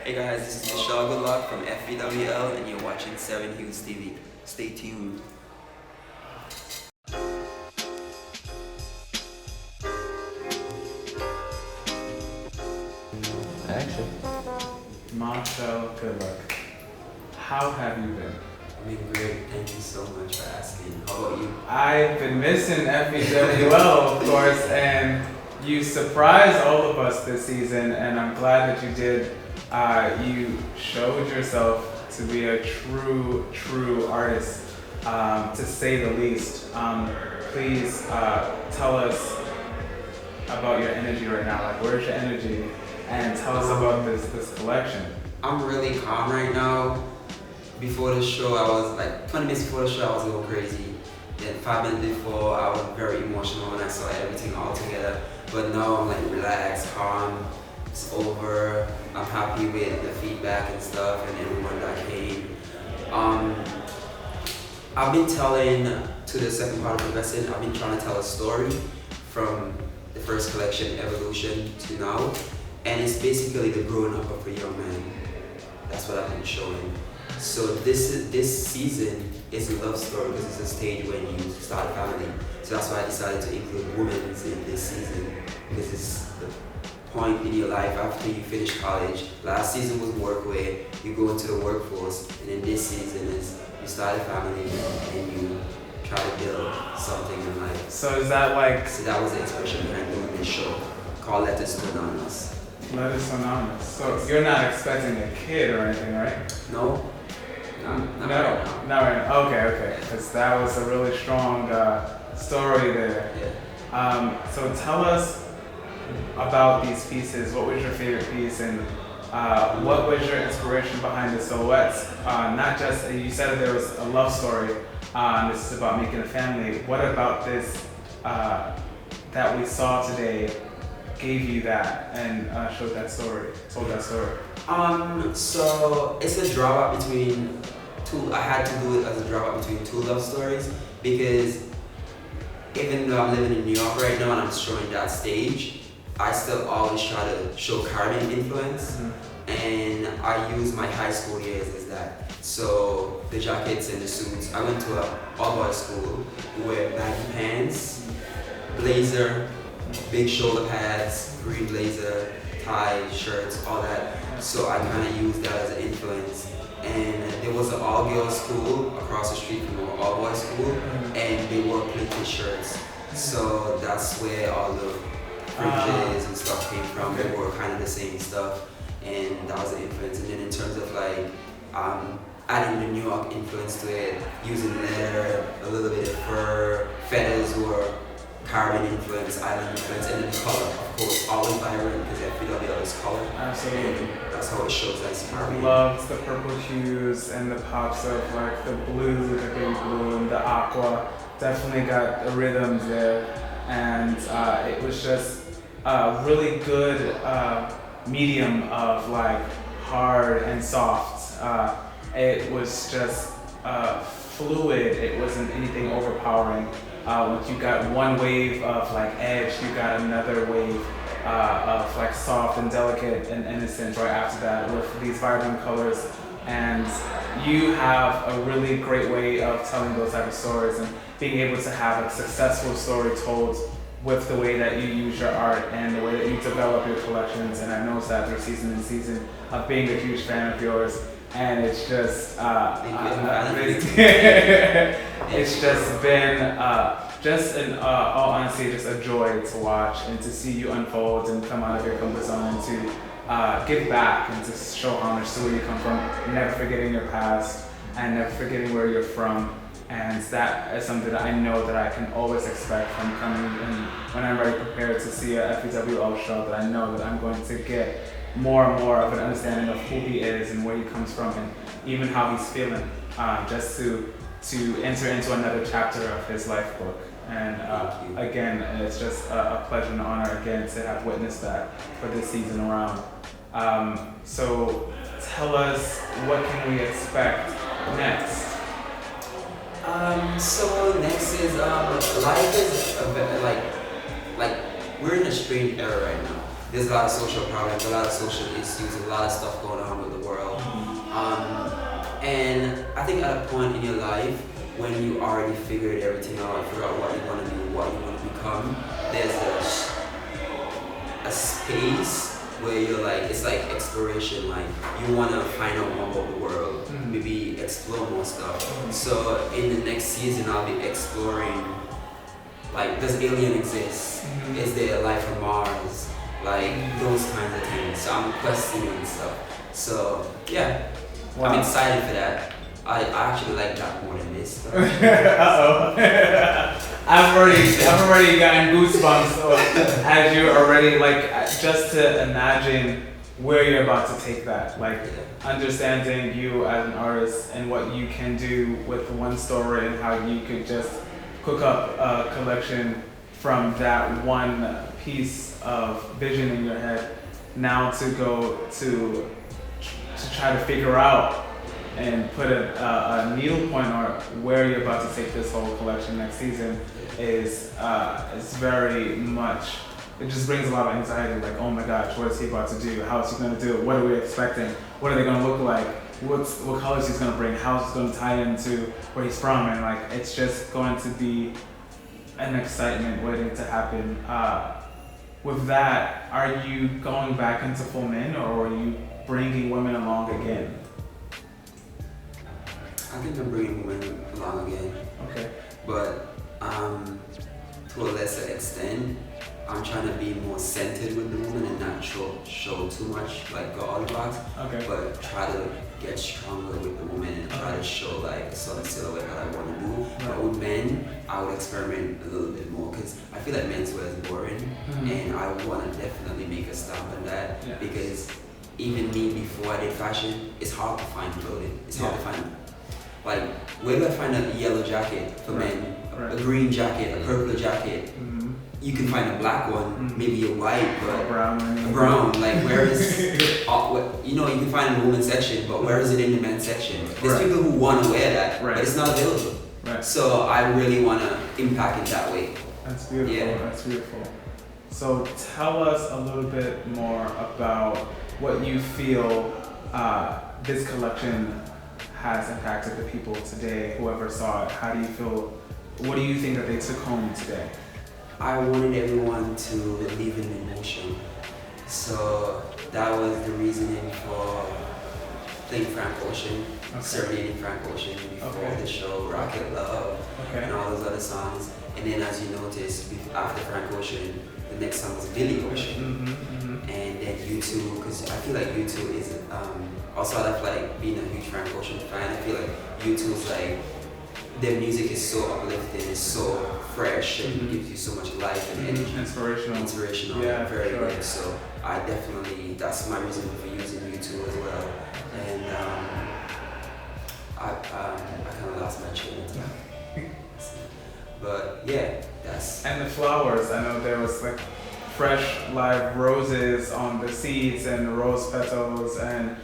Hey guys, this is Michelle Good Luck from FVWL and you're watching 7HuesTV. Stay tuned. Action. Marcel, good luck. How have you been? I've been great. Thank you so much for asking. How about you? I've been missing FVWL, of course, and you surprised all of us this season, and I'm glad that you did. You showed yourself to be a true artist, to say the least. Please tell us about your energy right now. Like, where's your energy? And tell us about this collection. I'm really calm right now. Before the show, I was like 20 minutes before the show, I was a little crazy. Then 5 minutes before, I was very emotional when I saw everything all together. But now I'm like relaxed, calm. It's over. I'm happy with the feedback and stuff and everyone that came. I've been telling, to the second part of the lesson, I've been trying to tell a story from the first collection, Evolution, to now. And it's basically the growing up of a young man. That's what I've been showing. So this season is a love story because it's a stage when you start a family. So that's why I decided to include women in this season, because it's the point in your life after you finish college. Last season was work where you go into the workforce, and then this season is you start a family and you try to build something in life. So is that like... So that was the inspiration behind doing this show called Letters to Anonymous. Letters to Anonymous. So you're not expecting a kid or anything, right? No. Not right now. Not right now. Okay. Because that was a really strong story there. Yeah. So tell us about these pieces. What was your favorite piece, and what was your inspiration behind the silhouettes? Not just, you said there was a love story. This is about making a family. What about this that we saw today gave you that and told that story? So it's a drop between two. I had to do it as a drop between two love stories because even though I'm living in New York right now and I'm showing that stage, I still always try to show Caribbean influence, and I use my high school years as that. So the jackets and the suits. I went to a all-boys school. We wear baggy pants, blazer, big shoulder pads, green blazer, ties, shirts, all that. So I kind of used that as an influence. And there was an all-girls school across the street from our all-boys school, and they wore pleated shirts. So that's where all the fringes and stuff came from. They wore kind of the same stuff, and that was the influence. And then in terms of like adding the New York influence to it, using leather, a little bit of fur, feathers were Caribbean influence, island influence, and then the color, of course, always vibrant because FVWL is color. Absolutely. And that's how it shows that it's Caribbean. Loves the purple hues and the pops of like the blue, the baby blue, and the aqua. Definitely got the rhythms there, and it was just a really good medium of like hard and soft. It was just fluid. It wasn't anything overpowering. Once you got one wave of like edge, you got another wave of like soft and delicate and innocent right after that with these vibrant colors. And you have a really great way of telling those type of stories and being able to have a successful story told with the way that you use your art and the way that you develop your collections. And I noticed that through season and season of being a huge fan of yours. And it's just, it's just been, just in all honesty, just a joy to watch and to see you unfold and come out of your comfort zone and to give back and to show homage to where you come from, never forgetting your past and never forgetting where you're from. And that is something that I know that I can always expect from coming in when I'm ready prepared to see a FVWL show, that I know that I'm going to get more and more of an understanding of who he is and where he comes from and even how he's feeling, just to enter into another chapter of his life book. And again, it's just a pleasure and honor again to have witnessed that for this season around. So tell us, what can we expect next? So next is life is a bit like we're in a strange era right now. there's a lot of social problems, a lot of social issues, a lot of stuff going on with the world. And I think at a point in your life when you already figured everything out, figure out what you want to do, what you want to become, there's a space where you're like, it's like exploration, like you want to find out more about the world, maybe explore more stuff. So in the next season I'll be exploring, like, does alien exist? Is there life on Mars? Like those kinds of things. So I'm questioning stuff. So yeah, wow. I'm excited for that. I actually like that more than this. Uh-oh. I've already gotten goosebumps as you already, like, just to imagine where you're about to take that. Like, understanding you as an artist and what you can do with one story and how you could just cook up a collection from that one piece of vision in your head, now to go to try to figure out and put a needle point on where you're about to take this whole collection next season is very much, it just brings a lot of anxiety, like, oh my gosh, what is he about to do? How is he going to do it? What are we expecting? What are they going to look like? What colors he's going to bring? How is it going to tie into where he's from? And like, it's just going to be an excitement waiting to happen. With that, are you going back into full men, or are you bringing women along again? I think I'm bringing women along again. Okay. But to a lesser extent, I'm trying to be more centered with the woman and not show too much, like go all the box. Okay. But try to get stronger with the woman and try to show like a certain silhouette that I want to do. Right. But with men, I would experiment a little bit more because I feel like menswear is boring, and I want to definitely make a stop on that. Yeah. Because even me, before I did fashion, it's hard to find clothing. It's hard to find. Like, where do I find a yellow jacket for men, a green jacket, a purple jacket? You can find a black one, maybe a white, but a brown. Like, where is, you know, you can find in the women's section, but where is it in the men's section? There's people who want to wear that, but it's not available. So I really want to impact it that way. That's beautiful. Yeah. That's beautiful. So tell us a little bit more about what you feel this collection has impacted the people today, whoever saw it. How do you feel, what do you think that they took home today? I wanted everyone to live in emotion. So that was the reasoning for playing Frank Ocean, serenading Frank Ocean before the show, Rocket Love, and all those other songs. And then as you notice, after Frank Ocean, the next song was Billy Ocean. And then U2, because I feel like U2 is, outside of like being a huge Frank Ocean fan, I feel like U2 is like, their music is so uplifting, it's so fresh, and gives you so much life and energy. Inspirational, yeah, very good. So I definitely, that's my reason for using U2 as well. And I kind of lost my chain of thought. But yeah, that's. And the flowers, I know there was like fresh live roses on the seats and rose petals, and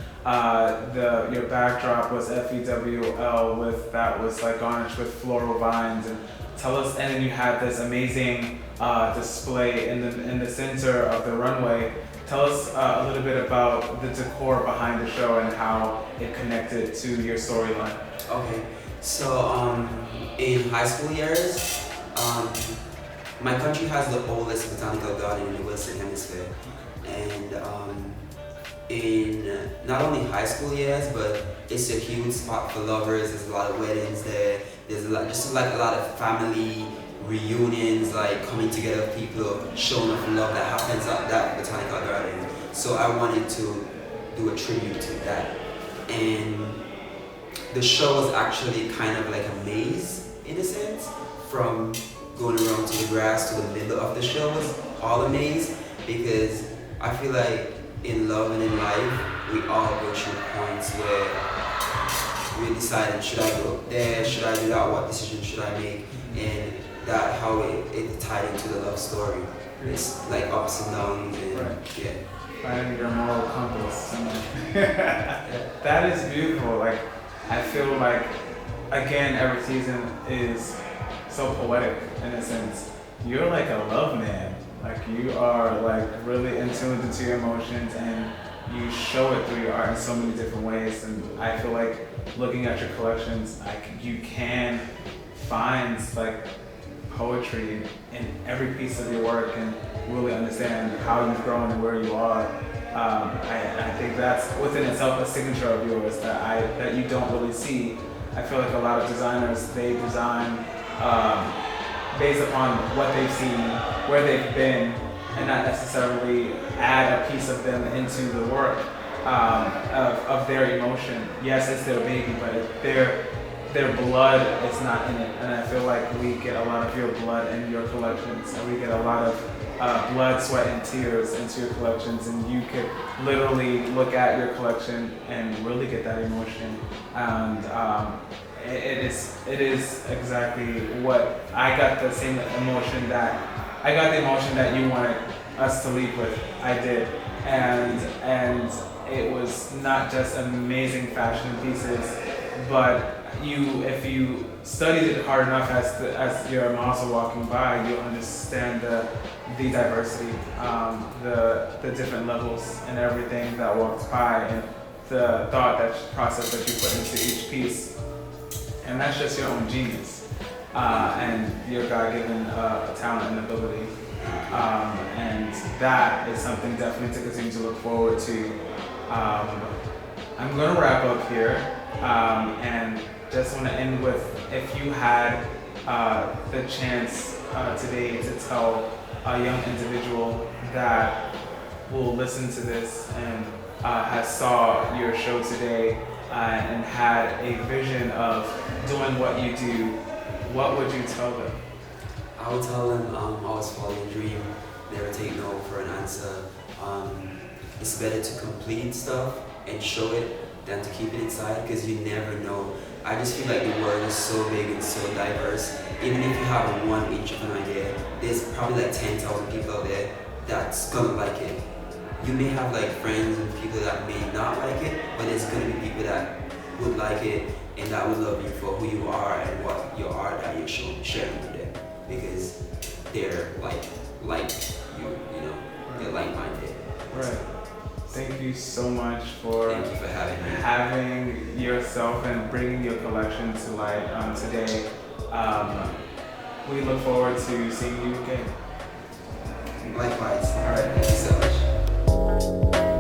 your backdrop was FVWL that was like garnished with floral vines. And tell us, and then you had this amazing display in the center of the runway. Tell us a little bit about the decor behind the show and how it connected to your storyline. Okay, so in high school years, my country has the oldest botanical garden in the Western Hemisphere, and in not only high school years, but it's a huge spot for lovers. There's a lot of weddings there. There's a lot of family reunions, like coming together of people, showing off love that happens at that botanical garden. So I wanted to do a tribute to that, and the show was actually kind of like a maze in a sense, from going around to the grass to the middle of the show was all a maze, because I feel like in love and in life, we all go through points where we decide, should I go there, should I do that, what decision should I make, and that how it tied into the love story. It's like ups and downs, and yeah. Finding your moral compass. That is beautiful. Like, I feel like, again, every season is so poetic in a sense. You're like a love man. Like you are like really in tune into your emotions, and you show it through your art in so many different ways. And I feel like looking at your collections, you can find like poetry in every piece of your work and really understand how you've grown and where you are. I think that's within itself a signature of yours that you don't really see. I feel like a lot of designers, they design based upon what they've seen, where they've been, and not necessarily add a piece of them into the work of their emotion. Yes, it's their baby, but their blood is not in it. And I feel like we get a lot of your blood in your collections, and we get a lot of blood, sweat, and tears into your collections, and you could literally look at your collection and really get that emotion. And it is exactly what I got, the same emotion that you wanted us to leave with. I did, and it was not just amazing fashion pieces, but if you studied it hard enough as your moms are walking by, you'll understand the diversity, the different levels and everything that walks by, and the process that you put into each piece. And that's just your own genius and your God-given talent and ability. And that is something definitely to continue to look forward to. I'm going to wrap up here and just want to end with, if you had the chance today to tell a young individual that will listen to this and has saw your show today and had a vision of doing what you do, what would you tell them? I would tell them always follow your dream, never take no for an answer. It's better to complete stuff and show it than to keep it inside, because you never know. I just feel like the world is so big and so diverse. Even if you have 1 inch of an idea, there's probably like 10,000 people out there that's gonna like it. You may have like friends and people that may not like it, but there's gonna be people that would like it and that would love you for who you are and what your art that you're sharing with them, because they're like you, they're like-minded. Right. Thank you so much for Thank you for having me. Having yourself and bringing your collection to light today. We look forward to seeing you again. Likewise. All right. Thank you so much.